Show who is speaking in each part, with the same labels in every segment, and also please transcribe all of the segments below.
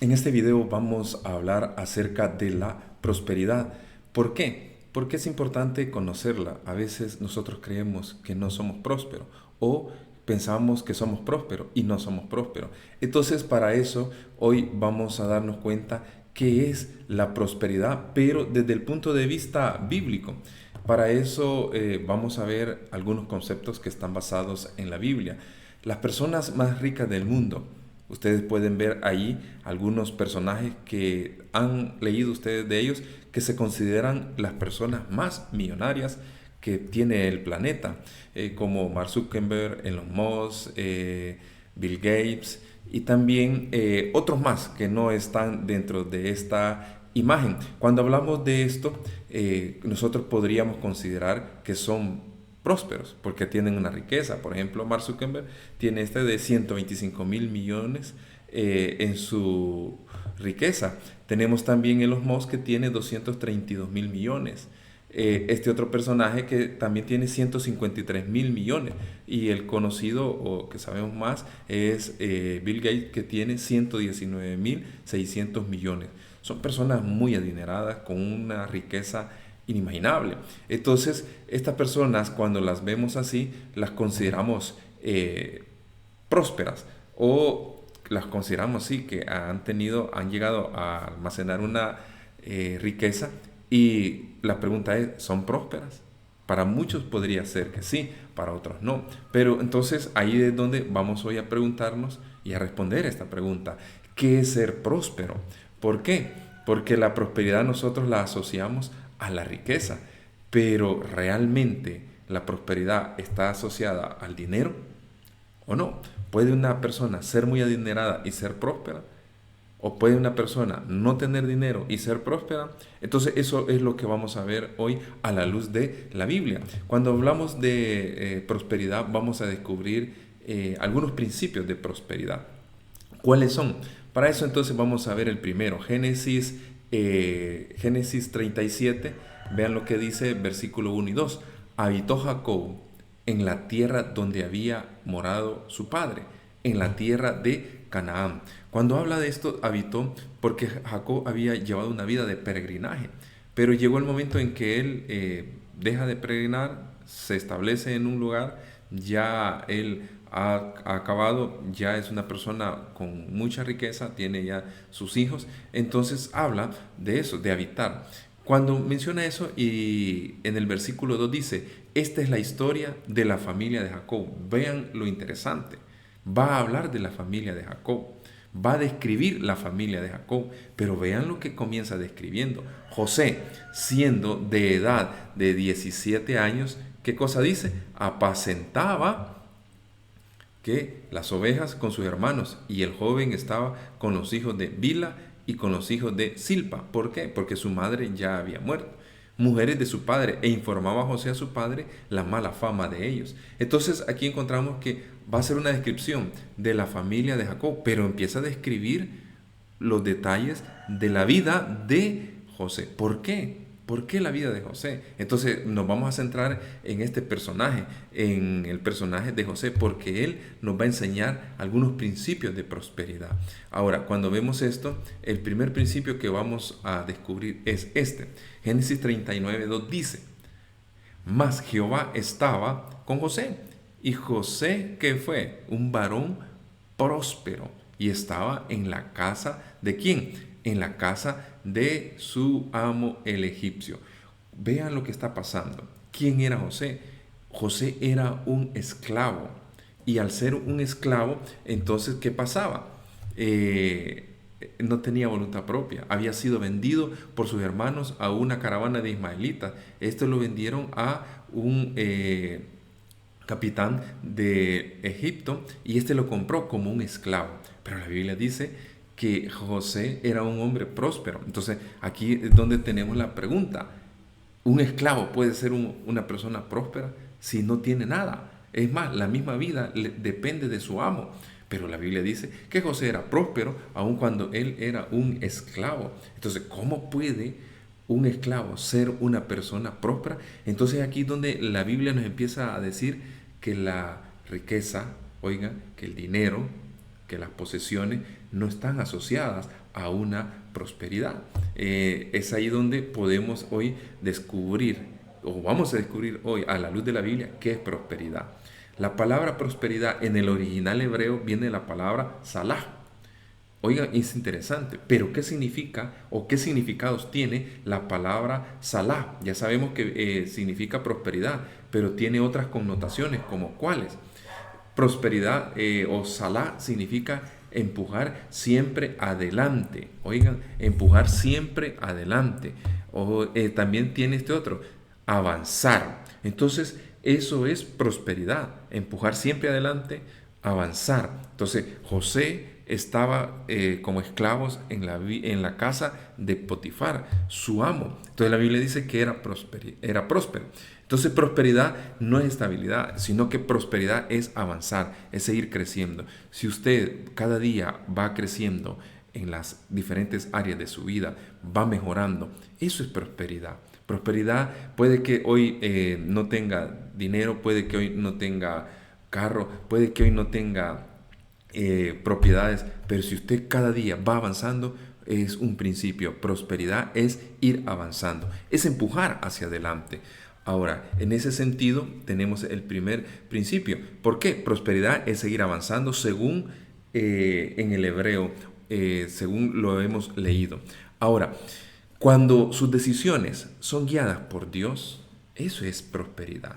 Speaker 1: En este video vamos a hablar acerca de la prosperidad. ¿Por qué? Porque es importante conocerla. A veces nosotros creemos que no somos prósperos o pensamos que somos prósperos y no somos prósperos. Entonces, para eso hoy vamos a darnos cuenta qué es la prosperidad, pero desde el punto de vista bíblico. Para eso vamos a ver algunos conceptos que están basados en la Biblia. Las personas más ricas del mundo. Ustedes pueden ver ahí algunos personajes que han leído ustedes de ellos, que se consideran las personas más millonarias que tiene el planeta, como Mark Zuckerberg, Elon Musk, Bill Gates y también otros más que no están dentro de esta imagen. Cuando hablamos de esto, nosotros podríamos considerar que son prósperos porque tienen una riqueza. Por ejemplo, Mark Zuckerberg tiene de 125.000 millones en su riqueza. Tenemos también Elon Musk que tiene 232 mil millones. Este otro personaje que también tiene 153 mil millones, y el conocido o que sabemos más es Bill Gates, que tiene 119.600 millones. Son personas muy adineradas con una riqueza inimaginable. Entonces, estas personas, cuando las vemos así, las consideramos prósperas, o las consideramos así, que han llegado a almacenar una riqueza. Y la pregunta es, ¿son prósperas? Para muchos podría ser que sí, para otros no. Pero entonces ahí es donde vamos hoy a preguntarnos y a responder esta pregunta. ¿Qué es ser próspero? ¿Por qué? Porque la prosperidad nosotros la asociamos a la riqueza, pero realmente la prosperidad está asociada al dinero o no. ¿Puede una persona ser muy adinerada y ser próspera? ¿O puede una persona no tener dinero y ser próspera? Entonces eso es lo que vamos a ver hoy a la luz de la Biblia. Cuando hablamos de prosperidad, vamos a descubrir algunos principios de prosperidad. ¿Cuáles son? Para eso entonces vamos a ver el primero, Génesis 37. Vean lo que dice versículo 1 y 2. Habitó Jacob en la tierra donde había morado su padre, en la tierra de Canaán. Cuando habla de esto, habitó porque Jacob había llevado una vida de peregrinaje, pero llegó el momento en que él deja de peregrinar, se establece en un lugar, ya él ha acabado, ya es una persona con mucha riqueza, tiene ya sus hijos, entonces habla de eso, de habitar. Cuando menciona eso, y en el versículo 2 dice, esta es la historia de la familia de Jacob. Vean lo interesante. Va a hablar de la familia de Jacob. Va a describir la familia de Jacob. Pero vean lo que comienza describiendo. José, siendo de edad de 17 años, ¿qué cosa dice? Apacentaba que las ovejas con sus hermanos, y el joven estaba con los hijos de Bila y con los hijos de Silpa. ¿Por qué? Porque su madre ya había muerto. Mujeres de su padre, e informaba a José a su padre la mala fama de ellos. Entonces aquí encontramos que va a ser una descripción de la familia de Jacob, pero empieza a describir los detalles de la vida de José. ¿Por qué? ¿Por qué la vida de José? Entonces nos vamos a centrar en este personaje, en el personaje de José, porque él nos va a enseñar algunos principios de prosperidad. Ahora, cuando vemos esto, el primer principio que vamos a descubrir es este. Génesis 39:2 dice, mas Jehová estaba con José, y José, ¿qué fue? Un varón próspero, y estaba en la casa de ¿quién? En la casa de su amo el egipcio. Vean lo que está pasando. ¿Quién era José? José era un esclavo. Y al ser un esclavo, entonces, ¿qué pasaba? No tenía voluntad propia. Había sido vendido por sus hermanos a una caravana de ismaelitas. Esto lo vendieron a un capitán de Egipto, y este lo compró como un esclavo. Pero la Biblia dice que José era un hombre próspero. Entonces aquí es donde tenemos la pregunta. ¿Un esclavo puede ser una persona próspera si no tiene nada? Es más, la misma vida depende de su amo. Pero la Biblia dice que José era próspero aun cuando él era un esclavo. Entonces, ¿cómo puede un esclavo ser una persona próspera? Entonces aquí es donde la Biblia nos empieza a decir que la riqueza, oigan, que el dinero, que las posesiones no están asociadas a una prosperidad. Es ahí donde podemos hoy descubrir, o vamos a descubrir hoy a la luz de la Biblia, qué es prosperidad. La palabra prosperidad en el original hebreo viene de la palabra salah. Oigan, es interesante, pero ¿qué significa o qué significados tiene la palabra salah? Ya sabemos que significa prosperidad, pero tiene otras connotaciones, como cuáles. Prosperidad o salah significa empujar siempre adelante. Oigan, empujar siempre adelante. O también tiene este otro, avanzar. Entonces, eso es prosperidad, empujar siempre adelante, avanzar. Entonces, José estaba como esclavos en la casa de Potifar, su amo. Entonces la Biblia dice que era próspero. Entonces prosperidad no es estabilidad, sino que prosperidad es avanzar, es seguir creciendo. Si usted cada día va creciendo en las diferentes áreas de su vida, va mejorando, eso es prosperidad. Prosperidad puede que hoy no tenga dinero, puede que hoy no tenga carro, puede que hoy no tenga propiedades, pero si usted cada día va avanzando, es un principio. Prosperidad es ir avanzando, es empujar hacia adelante. Ahora, en ese sentido, tenemos el primer principio. ¿Por qué? Prosperidad es seguir avanzando según en el hebreo, según lo hemos leído. Ahora, cuando sus decisiones son guiadas por Dios, eso es prosperidad,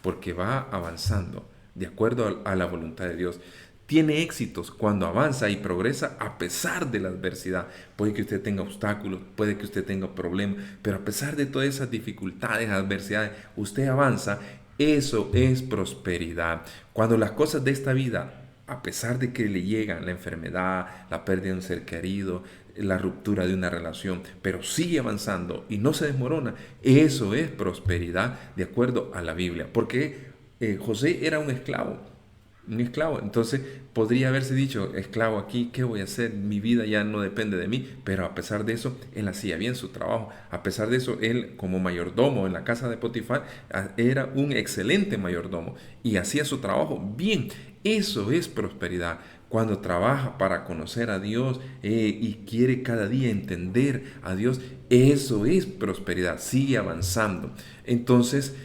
Speaker 1: porque va avanzando de acuerdo a la voluntad de Dios. Tiene éxitos cuando avanza y progresa a pesar de la adversidad. Puede que usted tenga obstáculos, puede que usted tenga problemas, pero a pesar de todas esas dificultades, adversidades, usted avanza. Eso es prosperidad. Cuando las cosas de esta vida, a pesar de que le llegan la enfermedad, la pérdida de un ser querido, la ruptura de una relación, pero sigue avanzando y no se desmorona, eso es prosperidad de acuerdo a la Biblia. Porque José era un esclavo. Entonces podría haberse dicho, esclavo aquí, ¿qué voy a hacer? Mi vida ya no depende de mí, pero a pesar de eso, él hacía bien su trabajo. A pesar de eso, él como mayordomo en la casa de Potifar, era un excelente mayordomo y hacía su trabajo bien. Eso es prosperidad. Cuando trabaja para conocer a Dios y quiere cada día entender a Dios, eso es prosperidad, sigue avanzando. Entonces,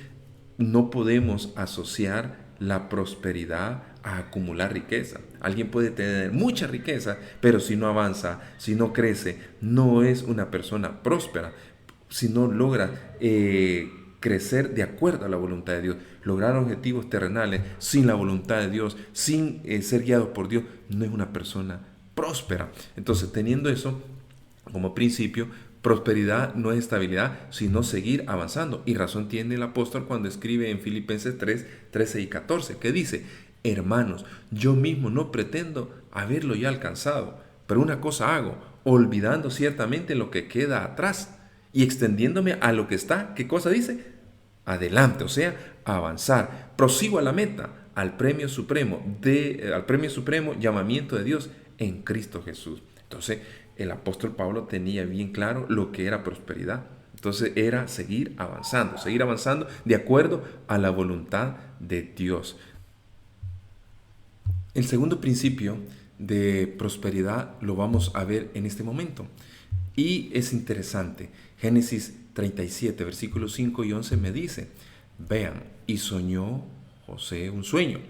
Speaker 1: no podemos asociar la prosperidad a acumular riqueza. Alguien puede tener mucha riqueza, pero si no avanza, si no crece, no es una persona próspera. Si no logra crecer de acuerdo a la voluntad de Dios, lograr objetivos terrenales sin la voluntad de Dios, sin ser guiado por Dios, no es una persona próspera. Entonces, teniendo eso como principio, prosperidad no es estabilidad, sino seguir avanzando. Y razón tiene el apóstol cuando escribe en Filipenses 3, 13 y 14, que dice, hermanos, yo mismo no pretendo haberlo ya alcanzado, pero una cosa hago, olvidando ciertamente lo que queda atrás y extendiéndome a lo que está, ¿qué cosa dice? Adelante, o sea, avanzar. Prosigo a la meta, al premio supremo llamamiento de Dios en Cristo Jesús. Entonces, el apóstol Pablo tenía bien claro lo que era prosperidad. Entonces era seguir avanzando de acuerdo a la voluntad de Dios. El segundo principio de prosperidad lo vamos a ver en este momento. Y es interesante. Génesis 37, versículos 5 y 11 me dice, vean, y soñó José un sueño,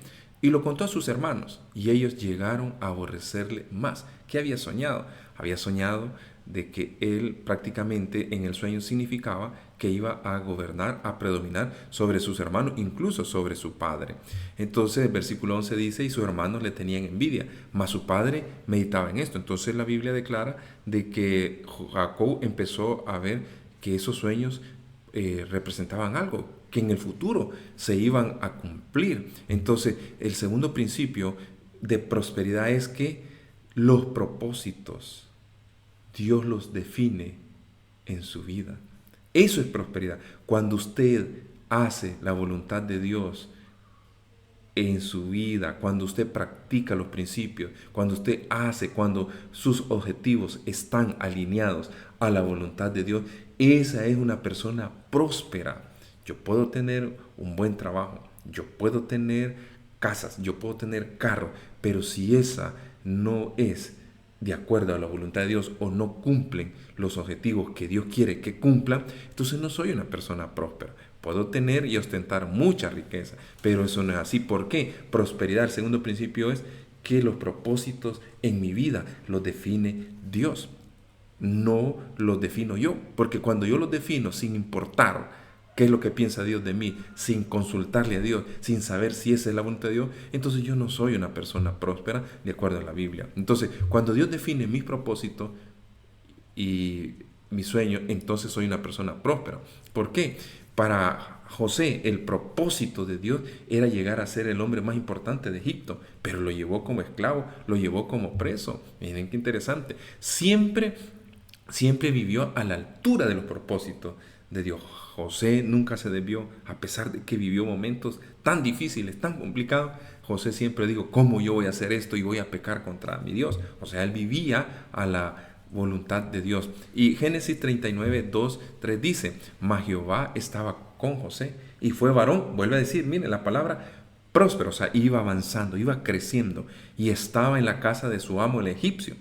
Speaker 1: y lo contó a sus hermanos, y ellos llegaron a aborrecerle más. ¿Qué había soñado? Había soñado de que él prácticamente en el sueño significaba que iba a gobernar, a predominar sobre sus hermanos, incluso sobre su padre. Entonces el versículo 11 dice, y sus hermanos le tenían envidia, mas su padre meditaba en esto. Entonces la Biblia declara de que Jacob empezó a ver que esos sueños representaban algo, que en el futuro se iban a cumplir. Entonces el segundo principio de prosperidad es que los propósitos Dios los define en su vida. Eso es prosperidad. Cuando usted hace la voluntad de Dios en su vida, cuando usted practica los principios, cuando sus objetivos están alineados a la voluntad de Dios, esa es una persona próspera. Yo puedo tener un buen trabajo, yo puedo tener casas, yo puedo tener carro, pero si esa no es de acuerdo a la voluntad de Dios o no cumplen los objetivos que Dios quiere que cumplan, entonces no soy una persona próspera. Puedo tener y ostentar mucha riqueza, pero eso no es así. ¿Por qué? Prosperidad, el segundo principio es que los propósitos en mi vida los define Dios, no los defino yo, porque cuando yo los defino sin importar qué es lo que piensa Dios de mí, sin consultarle a Dios, sin saber si esa es la voluntad de Dios, entonces yo no soy una persona próspera de acuerdo a la Biblia. Entonces, cuando Dios define mis propósitos y mis sueños, entonces soy una persona próspera. ¿Por qué? Para José, el propósito de Dios era llegar a ser el hombre más importante de Egipto, pero lo llevó como esclavo, lo llevó como preso. Miren qué interesante. Siempre vivió a la altura de los propósitos de Dios. José nunca se desvió, a pesar de que vivió momentos tan difíciles, tan complicados. José siempre dijo, ¿cómo yo voy a hacer esto y voy a pecar contra mi Dios? O sea, él vivía a la voluntad de Dios. Y Génesis 39, 2, 3 dice, mas Jehová estaba con José y fue varón, vuelve a decir, miren la palabra, próspero, o sea, iba avanzando, iba creciendo y estaba en la casa de su amo el egipcio.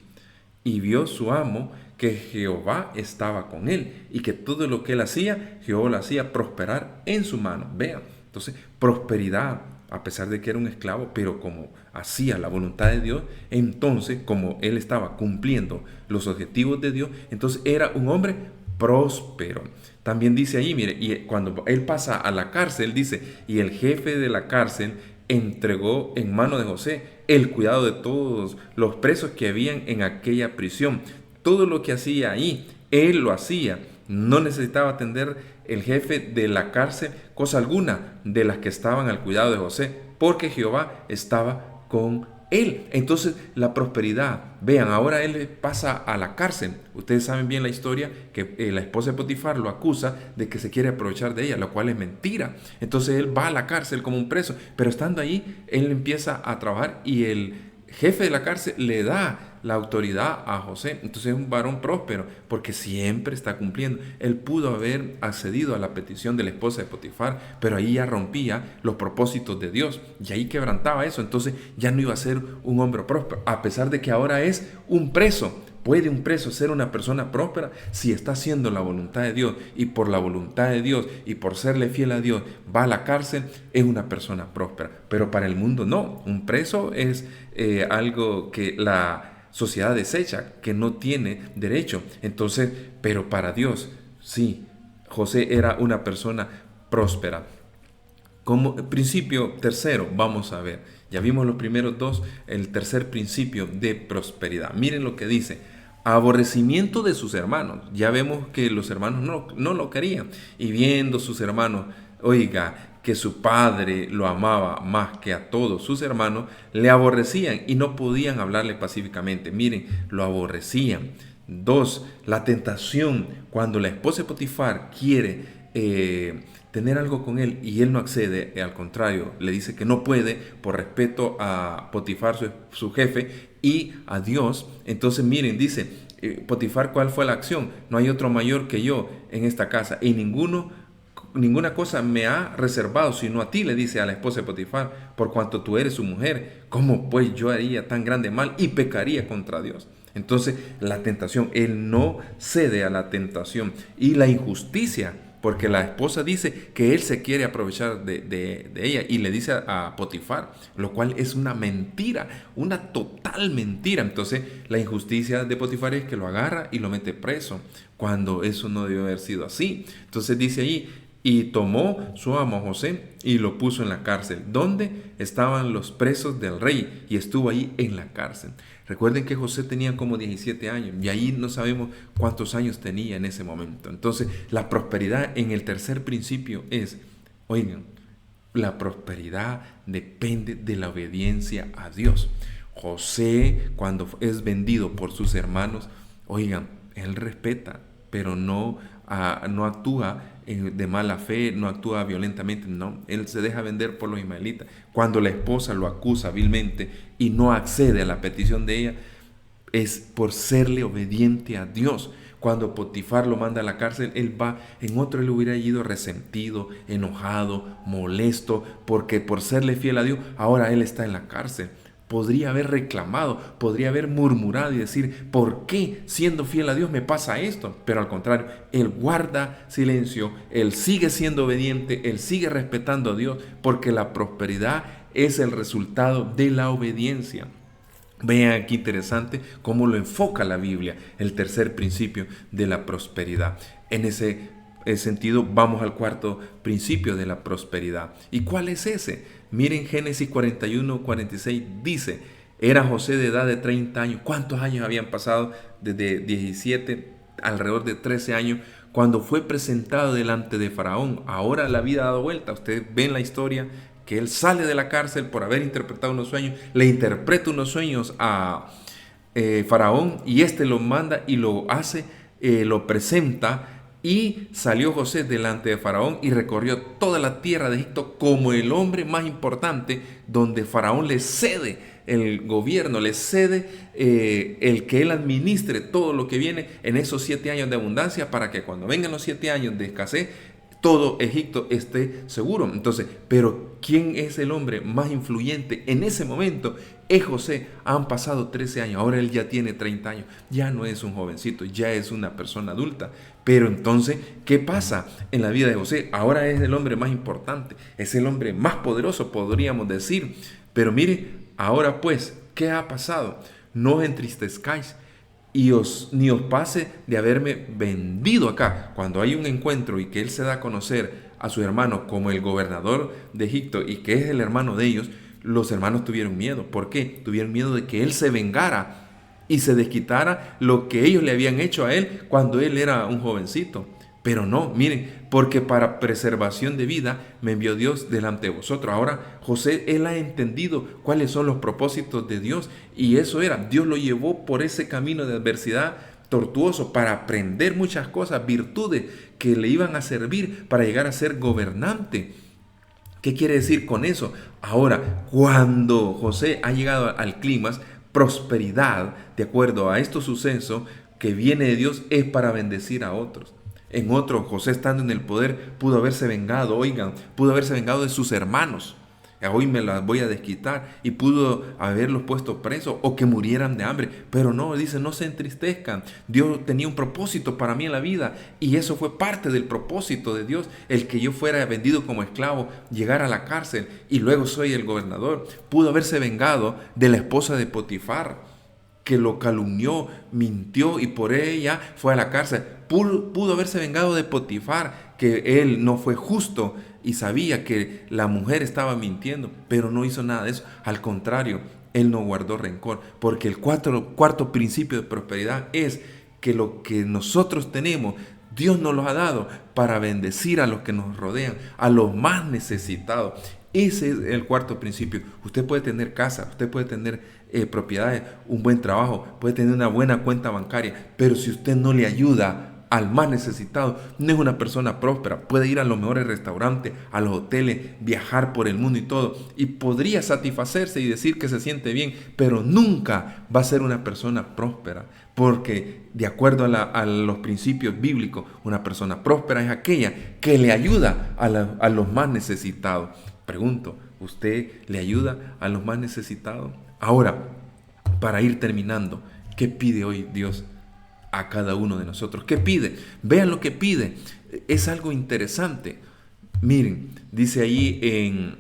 Speaker 1: Y vio su amo que Jehová estaba con él y que todo lo que él hacía, Jehová lo hacía prosperar en su mano. Vean, entonces prosperidad, a pesar de que era un esclavo, pero como hacía la voluntad de Dios, entonces como él estaba cumpliendo los objetivos de Dios, entonces era un hombre próspero. También dice ahí, mire, y cuando él pasa a la cárcel, dice, y el jefe de la cárcel entregó en mano de José el cuidado de todos los presos que habían en aquella prisión. Todo lo que hacía ahí, él lo hacía. No necesitaba atender el jefe de la cárcel cosa alguna de las que estaban al cuidado de José, porque Jehová estaba con él. Entonces la prosperidad, vean, ahora él pasa a la cárcel. Ustedes saben bien la historia que la esposa de Potifar lo acusa de que se quiere aprovechar de ella, lo cual es mentira. Entonces él va a la cárcel como un preso, pero estando ahí, él empieza a trabajar y el jefe de la cárcel le da la autoridad a José. Entonces es un varón próspero porque siempre está cumpliendo. Él pudo haber accedido a la petición de la esposa de Potifar, pero ahí ya rompía los propósitos de Dios y ahí quebrantaba eso. Entonces ya no iba a ser un hombre próspero, a pesar de que ahora es un preso. ¿Puede un preso ser una persona próspera? Si está haciendo la voluntad de Dios y por la voluntad de Dios y por serle fiel a Dios va a la cárcel, es una persona próspera. Pero para el mundo no. Un preso es algo que la sociedad desecha, que no tiene derecho. Entonces, pero para Dios, sí, José era una persona próspera. Como principio tercero, vamos a ver, ya vimos los primeros dos, el tercer principio de prosperidad. Miren lo que dice, aborrecimiento de sus hermanos. Ya vemos que los hermanos no lo querían. Y viendo sus hermanos, oiga, que su padre lo amaba más que a todos sus hermanos, le aborrecían y no podían hablarle pacíficamente. Miren, lo aborrecían. 2. La tentación, cuando la esposa de Potifar quiere tener algo con él y él no accede, al contrario, le dice que no puede por respeto a Potifar, su jefe, y a Dios. Entonces miren, dice Potifar, ¿cuál fue la acción? No hay otro mayor que yo en esta casa y ninguna cosa me ha reservado sino a ti, le dice a la esposa de Potifar, por cuanto tú eres su mujer. ¿Cómo pues yo haría tan grande mal y pecaría contra Dios? Entonces la tentación, él no cede a la tentación y la injusticia, porque la esposa dice que él se quiere aprovechar de ella y le dice a Potifar, lo cual es una mentira, una total mentira. Entonces la injusticia de Potifar es que lo agarra y lo mete preso, cuando eso no debe haber sido así. Entonces dice ahí, y tomó su amo José y lo puso en la cárcel, donde estaban los presos del rey, y estuvo ahí en la cárcel. Recuerden que José tenía como 17 años y ahí no sabemos cuántos años tenía en ese momento. Entonces, la prosperidad en el tercer principio es, oigan, la prosperidad depende de la obediencia a Dios. José, cuando es vendido por sus hermanos, oigan, él respeta, pero no actúa de mala fe, no actúa violentamente, no, él se deja vender por los ismaelitas. Cuando la esposa lo acusa vilmente y no accede a la petición de ella, es por serle obediente a Dios. Cuando Potifar lo manda a la cárcel, él va, en otro él hubiera ido resentido, enojado, molesto, porque por serle fiel a Dios, ahora él está en la cárcel. podría haber reclamado, podría haber murmurado y decir, ¿por qué siendo fiel a Dios me pasa esto? Pero al contrario, él guarda silencio, él sigue siendo obediente, él sigue respetando a Dios, porque la prosperidad es el resultado de la obediencia. Vean aquí interesante cómo lo enfoca la Biblia, el tercer principio de la prosperidad. En ese sentido, vamos al cuarto principio de la prosperidad. ¿Y cuál es ese? Miren Génesis 41:46, dice, era José de edad de 30 años. ¿Cuántos años habían pasado? Desde 17, alrededor de 13 años, cuando fue presentado delante de Faraón. Ahora la vida ha dado vuelta. Ustedes ven la historia, que él sale de la cárcel por haber interpretado unos sueños, le interpreta unos sueños a Faraón, y éste lo manda y lo hace, lo presenta, y salió José delante de Faraón y recorrió toda la tierra de Egipto como el hombre más importante, donde Faraón le cede el gobierno, le cede el que él administre todo lo que viene en esos 7 años de abundancia, para que cuando vengan los 7 años de escasez, todo Egipto esté seguro. Entonces, pero ¿quién es el hombre más influyente en ese momento? Es José. Han pasado 13 años, ahora él ya tiene 30 años, ya no es un jovencito, ya es una persona adulta. Pero entonces, ¿qué pasa en la vida de José? Ahora es el hombre más importante, es el hombre más poderoso, podríamos decir. Pero mire, ahora pues, ¿qué ha pasado? No os entristezcáis, ni os pase de haberme vendido acá. Cuando hay un encuentro y que él se da a conocer a su hermano como el gobernador de Egipto y que es el hermano de ellos, los hermanos tuvieron miedo. ¿Por qué? Tuvieron miedo de que él se vengara y se desquitara lo que ellos le habían hecho a él cuando él era un jovencito. Pero no, miren, porque para preservación de vida me envió Dios delante de vosotros. Ahora José, él ha entendido cuáles son los propósitos de Dios, y eso era, Dios lo llevó por ese camino de adversidad tortuoso para aprender muchas cosas, virtudes que le iban a servir para llegar a ser gobernante. ¿Qué quiere decir con eso? Ahora, cuando José ha llegado al clímax, prosperidad, de acuerdo a estos sucesos que viene de Dios, es para bendecir a otros. En otro, José, estando en el poder, pudo haberse vengado, pudo haberse vengado de sus hermanos. Hoy me las voy a desquitar, y pudo haberlos puesto presos o que murieran de hambre. Pero no, dice, no se entristezcan. Dios tenía un propósito para mí en la vida, y eso fue parte del propósito de Dios, el que yo fuera vendido como esclavo, llegar a la cárcel y luego soy el gobernador. Pudo haberse vengado de la esposa de Potifar, que lo calumnió, mintió y por ella fue a la cárcel. Pudo haberse vengado de Potifar, que él no fue justo y sabía que la mujer estaba mintiendo, pero no hizo nada de eso. Al contrario, él no guardó rencor, porque el cuarto principio de prosperidad es que lo que nosotros tenemos, Dios nos lo ha dado para bendecir a los que nos rodean, a los más necesitados. Ese es el cuarto principio. Usted puede tener casa, usted puede tener propiedades, un buen trabajo, puede tener una buena cuenta bancaria, pero si usted no le ayuda al más necesitado, no es una persona próspera. Puede ir a los mejores restaurantes, a los hoteles, viajar por el mundo y todo, y podría satisfacerse y decir que se siente bien, pero nunca va a ser una persona próspera, porque de acuerdo a los principios bíblicos, una persona próspera es aquella que le ayuda a los más necesitados. Pregunto, ¿usted le ayuda a los más necesitados? Ahora, para ir terminando, ¿qué pide hoy Dios a cada uno de nosotros? ¿Qué pide? Vean lo que pide. Es algo interesante. Miren, dice ahí en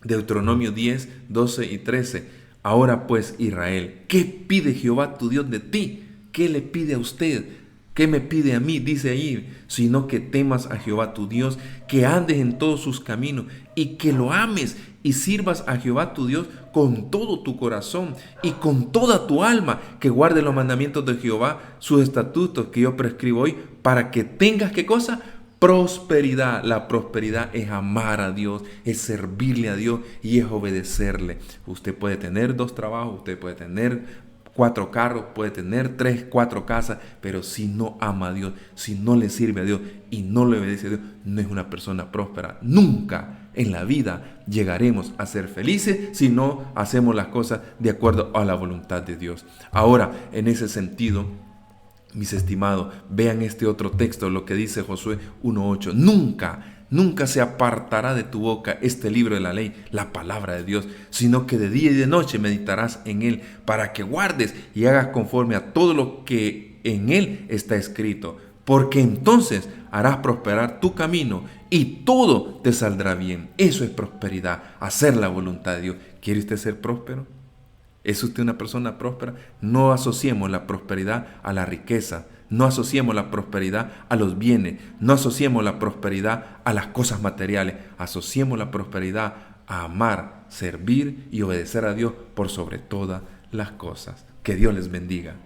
Speaker 1: Deuteronomio 10, 12 y 13. Ahora pues, Israel, ¿qué pide Jehová tu Dios de ti? ¿Qué le pide a usted? ¿Qué me pide a mí? Dice ahí, sino que temas a Jehová tu Dios, que andes en todos sus caminos y que lo ames y sirvas a Jehová tu Dios con todo tu corazón y con toda tu alma, que guarde los mandamientos de Jehová, sus estatutos que yo prescribo hoy, para que tengas, ¿qué cosa? Prosperidad. La prosperidad es amar a Dios, es servirle a Dios y es obedecerle. Usted puede tener 2 trabajos, usted puede tener 4 carros, puede tener 3, 4 casas, pero si no ama a Dios, si no le sirve a Dios y no le obedece a Dios, no es una persona próspera. Nunca en la vida llegaremos a ser felices si no hacemos las cosas de acuerdo a la voluntad de Dios. Ahora, en ese sentido, mis estimados, vean este otro texto, lo que dice Josué 1:8. Nunca Nunca se apartará de tu boca este libro de la ley, la palabra de Dios, sino que de día y de noche meditarás en él, para que guardes y hagas conforme a todo lo que en él está escrito, porque entonces harás prosperar tu camino y todo te saldrá bien. Eso es prosperidad, hacer la voluntad de Dios. ¿Quiere usted ser próspero? ¿Es usted una persona próspera? No asociemos la prosperidad a la riqueza. No asociemos la prosperidad a los bienes. No asociemos la prosperidad a las cosas materiales. Asociemos la prosperidad a amar, servir y obedecer a Dios por sobre todas las cosas. Que Dios les bendiga.